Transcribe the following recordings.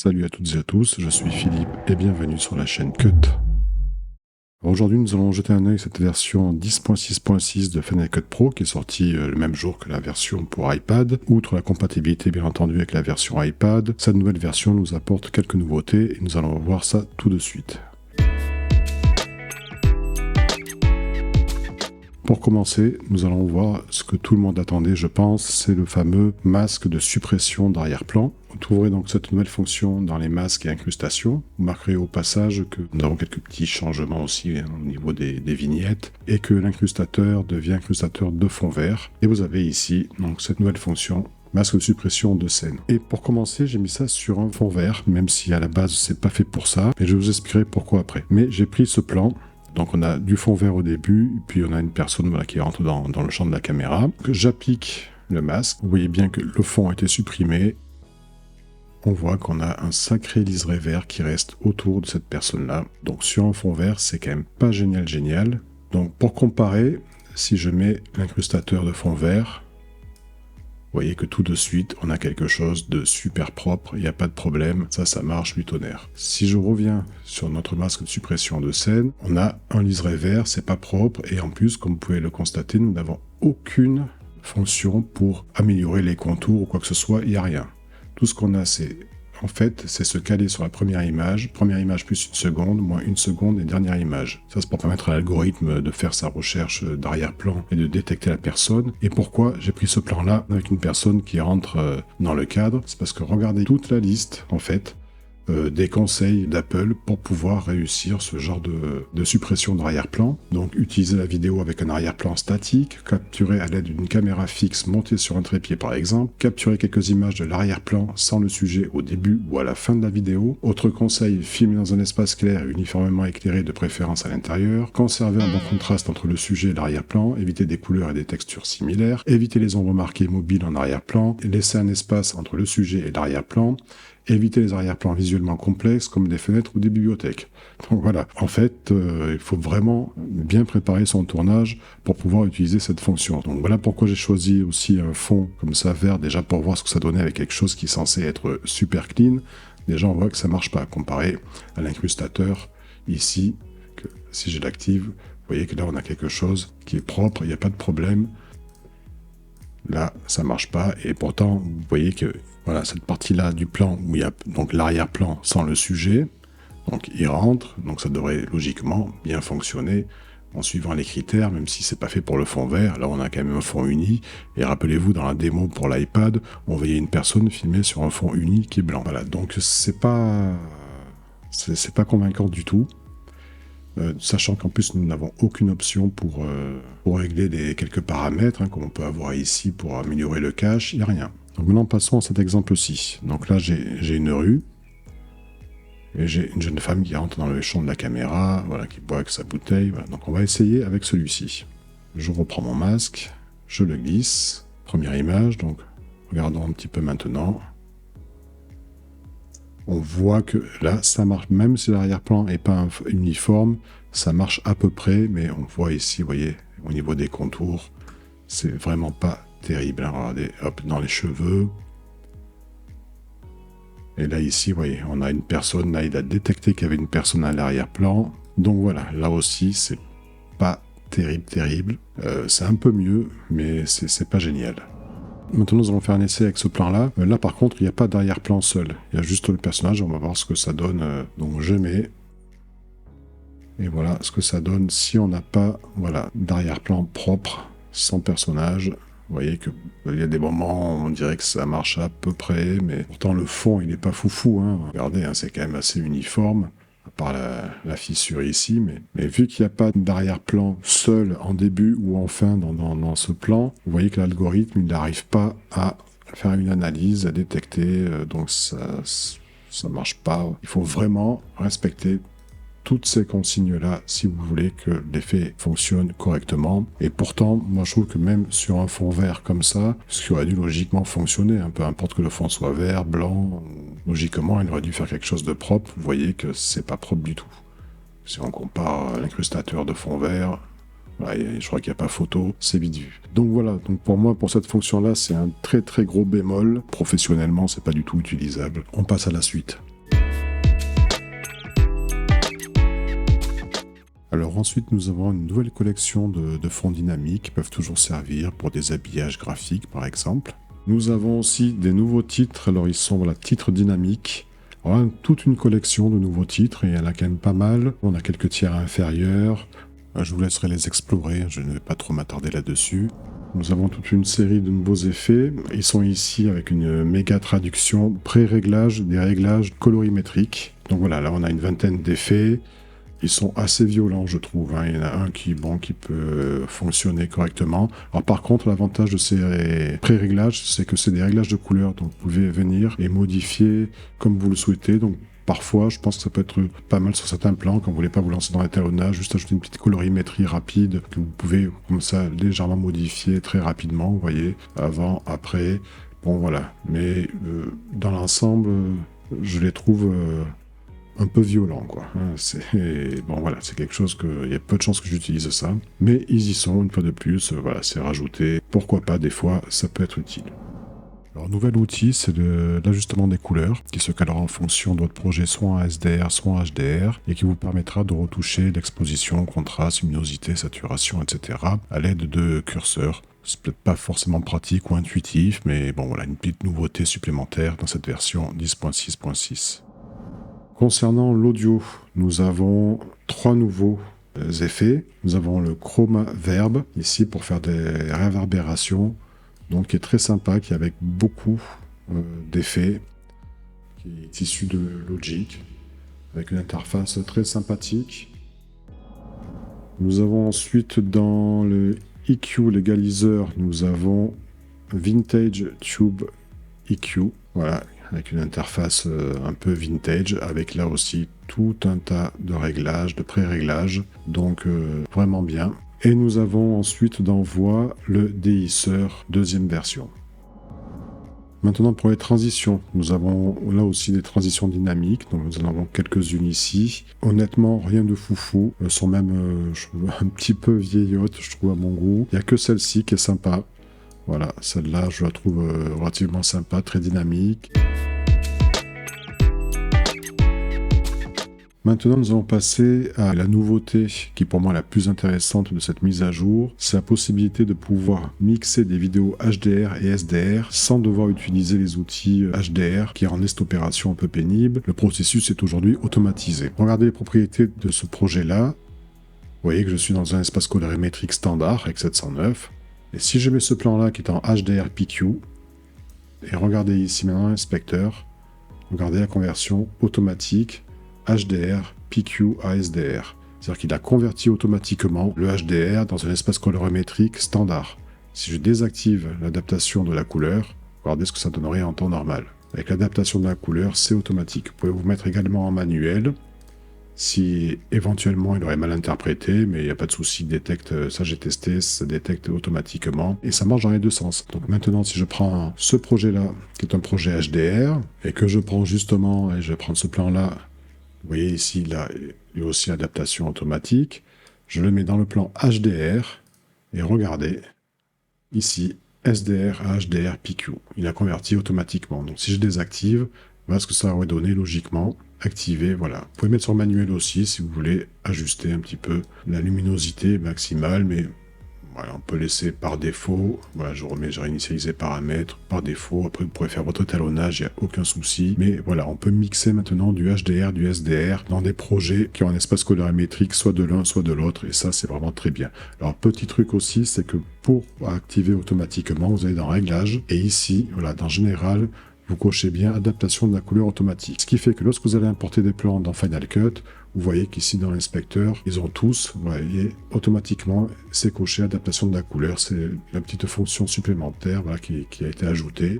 Salut à toutes et à tous, je suis Philippe et bienvenue sur la chaîne Cut. Aujourd'hui, nous allons jeter un œil à cette version 10.6.6 de Final Cut Pro qui est sortie le même jour que la version pour iPad. Outre la compatibilité bien entendu avec la version iPad, cette nouvelle version nous apporte quelques nouveautés et nous allons voir ça tout de suite. Pour commencer, nous allons voir ce que tout le monde attendait, je pense, c'est le fameux masque de suppression d'arrière-plan. Vous trouverez donc cette nouvelle fonction dans les masques et incrustations. Vous marquerez au passage que nous avons quelques petits changements aussi au niveau des vignettes et que l'incrustateur devient incrustateur de fond vert. Et vous avez ici donc cette nouvelle fonction masque de suppression de scène. Et pour commencer, j'ai mis ça sur un fond vert, même si à la base c'est pas fait pour ça, et je vais vous expliquer pourquoi après. Mais j'ai pris ce plan. Donc on a du fond vert au début, puis on a une personne qui rentre dans le champ de la caméra. J'applique le masque, vous voyez bien que le fond a été supprimé. On voit qu'on a un sacré liseré vert qui reste autour de cette personne-là. Donc sur un fond vert, c'est quand même pas génial. Donc pour comparer, si je mets l'incrustateur de fond vert, vous voyez que tout de suite, on a quelque chose de super propre, il n'y a pas de problème, ça marche du tonnerre. Si je reviens sur notre masque de suppression de scène, on a un liseré vert, c'est pas propre, et en plus, comme vous pouvez le constater, nous n'avons aucune fonction pour améliorer les contours ou quoi que ce soit, il n'y a rien. Tout ce qu'on a, c'est se caler sur la première image plus une seconde, moins une seconde et dernière image. Ça, c'est pour permettre à l'algorithme de faire sa recherche d'arrière-plan et de détecter la personne. Et pourquoi j'ai pris ce plan-là avec une personne qui rentre dans le cadre? C'est parce que regardez toute la liste, des conseils d'Apple pour pouvoir réussir ce genre de suppression d'arrière-plan. Donc utiliser la vidéo avec un arrière-plan statique, capturer à l'aide d'une caméra fixe montée sur un trépied par exemple, capturer quelques images de l'arrière-plan sans le sujet au début ou à la fin de la vidéo. Autre conseil, filmer dans un espace clair et uniformément éclairé de préférence à l'intérieur, conserver un bon contraste entre le sujet et l'arrière-plan, éviter des couleurs et des textures similaires, éviter les ombres marquées mobiles en arrière-plan, laisser un espace entre le sujet et l'arrière-plan, éviter les arrière-plans visuellement complexes comme des fenêtres ou des bibliothèques. Donc voilà, il faut vraiment bien préparer son tournage pour pouvoir utiliser cette fonction. Donc voilà pourquoi j'ai choisi aussi un fond comme ça vert, déjà pour voir ce que ça donnait avec quelque chose qui est censé être super clean. Déjà on voit que ça marche pas comparé à l'incrustateur ici, que si je l'active, vous voyez que là on a quelque chose qui est propre, il n'y a pas de problème. Là, ça marche pas, et pourtant, vous voyez que voilà, cette partie-là du plan où il y a donc l'arrière-plan sans le sujet, donc il rentre, donc ça devrait logiquement bien fonctionner en suivant les critères, même si c'est pas fait pour le fond vert. Là, on a quand même un fond uni, et rappelez-vous, dans la démo pour l'iPad, on voyait une personne filmée sur un fond uni qui est blanc. Voilà, donc c'est pas convaincant du tout. Sachant qu'en plus nous n'avons aucune option pour régler quelques paramètres, comme on peut avoir ici pour améliorer le cache, il n'y a rien. Donc maintenant passons à cet exemple-ci. Donc là j'ai une rue, et j'ai une jeune femme qui rentre dans le champ de la caméra, voilà, qui boit avec sa bouteille, voilà. Donc on va essayer avec celui-ci. Je reprends mon masque, je le glisse, première image, donc regardons un petit peu maintenant. On voit que là, ça marche, même si l'arrière-plan n'est pas uniforme, ça marche à peu près, mais on voit ici, vous voyez, au niveau des contours, c'est vraiment pas terrible. Hein. Regardez, hop, dans les cheveux. Et là, ici, vous voyez, on a une personne, là, il a détecté qu'il y avait une personne à l'arrière-plan. Donc voilà, là aussi, c'est pas terrible. C'est un peu mieux, mais c'est pas génial. Maintenant, nous allons faire un essai avec ce plan-là. Là, par contre, il n'y a pas d'arrière-plan seul. Il y a juste le personnage. On va voir ce que ça donne. Donc, je mets. Et voilà ce que ça donne si on n'a pas d'arrière-plan propre, sans personnage. Vous voyez qu'il y a des moments où on dirait que ça marche à peu près, mais pourtant, le fond, il n'est pas foufou. Hein. Regardez, hein, c'est quand même assez uniforme. À part la fissure ici, mais vu qu'il n'y a pas d'arrière-plan seul en début ou en fin dans ce plan, vous voyez que l'algorithme il n'arrive pas à faire une analyse, à détecter, donc ça marche pas. Il faut vraiment respecter toutes ces consignes-là si vous voulez que l'effet fonctionne correctement. Et pourtant, moi je trouve que même sur un fond vert comme ça, ce qui aurait dû logiquement fonctionner, peu importe que le fond soit vert, blanc, logiquement il aurait dû faire quelque chose de propre. Vous voyez que c'est pas propre du tout. Si on compare l'incrustateur de fond vert, je crois qu'il n'y a pas photo, c'est vite vu. Donc voilà, donc pour moi, pour cette fonction-là, c'est un très gros bémol. Professionnellement, c'est pas du tout utilisable. On passe à la suite. Alors ensuite, nous avons une nouvelle collection de fonds dynamiques qui peuvent toujours servir pour des habillages graphiques, par exemple. Nous avons aussi des nouveaux titres. Alors ils sont, voilà, titres dynamiques. Alors, toute une collection de nouveaux titres, et il y en a quand même pas mal. On a quelques tiers inférieurs. Je vous laisserai les explorer, je ne vais pas trop m'attarder là-dessus. Nous avons toute une série de nouveaux effets. Ils sont ici avec une méga traduction pré-réglage, des réglages colorimétriques. Donc voilà, là on a une vingtaine d'effets. Ils sont assez violents, je trouve. Il y en a un qui peut fonctionner correctement. Alors par contre, l'avantage de ces pré-réglages, c'est que c'est des réglages de couleurs. Donc vous pouvez venir et modifier comme vous le souhaitez. Donc parfois, je pense que ça peut être pas mal sur certains plans, quand vous voulez pas vous lancer dans l'étalonnage, juste ajouter une petite colorimétrie rapide que vous pouvez comme ça légèrement modifier très rapidement, vous voyez, avant, après. Bon voilà. Mais dans l'ensemble, je les trouve un peu violent, quoi. Bon, voilà, c'est quelque chose il y a peu de chances que j'utilise ça. Mais ils y sont, une fois de plus, voilà, c'est rajouté. Pourquoi pas, des fois, ça peut être utile. Alors, nouvel outil, c'est l'ajustement des couleurs, qui se calera en fonction de votre projet, soit en SDR, soit en HDR, et qui vous permettra de retoucher l'exposition, contraste, luminosité, saturation, etc., à l'aide de curseurs. C'est peut-être pas forcément pratique ou intuitif, mais bon, voilà, une petite nouveauté supplémentaire dans cette version 10.6.6. Concernant l'audio, nous avons 3 nouveaux effets. Nous avons le chroma verb, ici pour faire des réverbérations, donc qui est très sympa, qui est avec beaucoup d'effets, qui est issu de Logic, avec une interface très sympathique. Nous avons ensuite dans le EQ l'égaliseur, nous avons Vintage Tube EQ, voilà, avec une interface un peu vintage, avec là aussi tout un tas de réglages, de pré-réglages, donc vraiment bien. Et nous avons ensuite dans voix le déhisseur deuxième version. Maintenant pour les transitions, nous avons là aussi des transitions dynamiques, donc nous en avons quelques-unes ici. Honnêtement, rien de foufou, elles sont même un petit peu vieillottes, je trouve, à mon goût. Il n'y a que celle-ci qui est sympa. Voilà, celle-là, je la trouve relativement sympa, très dynamique. Maintenant, nous allons passer à la nouveauté qui est pour moi la plus intéressante de cette mise à jour. C'est la possibilité de pouvoir mixer des vidéos HDR et SDR sans devoir utiliser les outils HDR qui rendent cette opération un peu pénible. Le processus est aujourd'hui automatisé. Regardez les propriétés de ce projet-là. Vous voyez que je suis dans un espace colorimétrique standard avec 709. Et si je mets ce plan-là qui est en HDR PQ, et regardez ici maintenant l'inspecteur, regardez la conversion automatique HDR PQ à SDR. C'est-à-dire qu'il a converti automatiquement le HDR dans un espace colorimétrique standard. Si je désactive l'adaptation de la couleur, regardez ce que ça donnerait en temps normal. Avec l'adaptation de la couleur, c'est automatique. Vous pouvez vous mettre également en manuel. Si éventuellement il aurait mal interprété, mais il n'y a pas de souci, détecte, ça j'ai testé, ça détecte automatiquement et ça marche dans les deux sens. Donc maintenant, si je prends ce projet-là, qui est un projet HDR, et que je prends justement, et je vais prendre ce plan-là, vous voyez ici, là, il y a aussi l'adaptation automatique, je le mets dans le plan HDR, et regardez, ici, SDR à HDR PQ, il a converti automatiquement. Donc si je désactive, voilà ce que ça aurait donné logiquement. Activer, voilà. Vous pouvez mettre sur manuel aussi si vous voulez ajuster un petit peu la luminosité maximale, mais voilà, on peut laisser par défaut. Voilà, je réinitialise les paramètres par défaut. Après, vous pourrez faire votre étalonnage, il n'y a aucun souci. Mais voilà, on peut mixer maintenant du HDR, du SDR dans des projets qui ont un espace colorimétrique, soit de l'un, soit de l'autre, et ça, c'est vraiment très bien. Alors, petit truc aussi, c'est que pour activer automatiquement, vous allez dans Réglages, et ici, voilà, dans Général, vous cochez bien adaptation de la couleur automatique. Ce qui fait que lorsque vous allez importer des plans dans Final Cut, vous voyez qu'ici dans l'inspecteur, ils ont tous, vous voyez, automatiquement, c'est coché adaptation de la couleur. C'est la petite fonction supplémentaire voilà, qui a été ajoutée.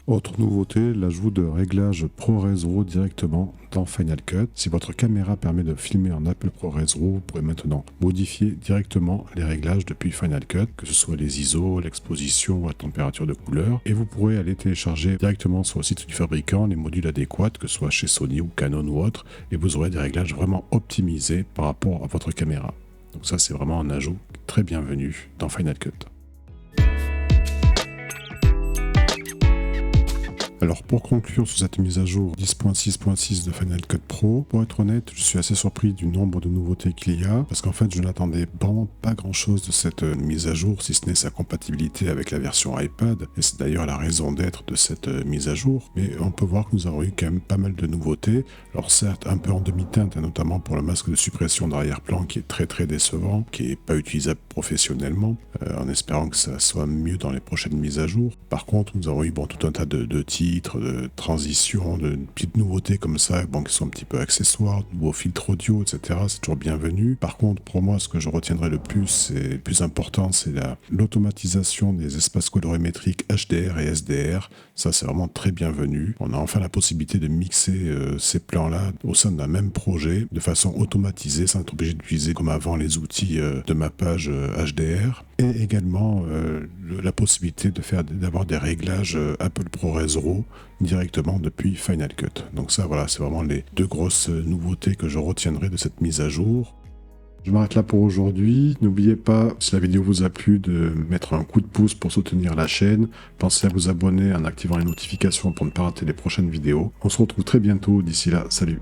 Autre nouveauté, l'ajout de réglages ProRes RAW directement dans Final Cut. Si votre caméra permet de filmer en Apple ProRes RAW, vous pourrez maintenant modifier directement les réglages depuis Final Cut, que ce soit les ISO, l'exposition ou la température de couleur. Et vous pourrez aller télécharger directement sur le site du fabricant les modules adéquats, que ce soit chez Sony ou Canon ou autre, et vous aurez des réglages vraiment optimisés par rapport à votre caméra. Donc ça, c'est vraiment un ajout très bienvenu dans Final Cut. Alors pour conclure sur cette mise à jour 10.6.6 de Final Cut Pro, pour être honnête, je suis assez surpris du nombre de nouveautés qu'il y a, parce qu'en fait je n'attendais vraiment pas grand chose de cette mise à jour, si ce n'est sa compatibilité avec la version iPad, et c'est d'ailleurs la raison d'être de cette mise à jour, mais on peut voir que nous avons eu quand même pas mal de nouveautés, alors certes un peu en demi-teinte, notamment pour le masque de suppression d'arrière-plan qui est très décevant, qui n'est pas utilisable professionnellement, en espérant que ça soit mieux dans les prochaines mises à jour. Par contre, nous avons eu tout un tas de titres, de transitions, de petites nouveautés comme ça, qui sont un petit peu accessoires, de nouveaux filtres audio, etc. C'est toujours bienvenu. Par contre, pour moi, ce que je retiendrai le plus, et le plus important, c'est l'automatisation des espaces colorimétriques HDR et SDR. Ça, c'est vraiment très bienvenu. On a enfin la possibilité de mixer ces plans-là au sein d'un même projet de façon automatisée, sans être obligé d'utiliser comme avant les outils de mappage HDR. Et également la possibilité d'avoir des réglages Apple ProRes RAW directement depuis Final Cut. Donc ça, voilà, c'est vraiment les deux grosses nouveautés que je retiendrai de cette mise à jour. Je m'arrête là pour aujourd'hui. N'oubliez pas, si la vidéo vous a plu, de mettre un coup de pouce pour soutenir la chaîne. Pensez à vous abonner en activant les notifications pour ne pas rater les prochaines vidéos. On se retrouve très bientôt. D'ici là, salut!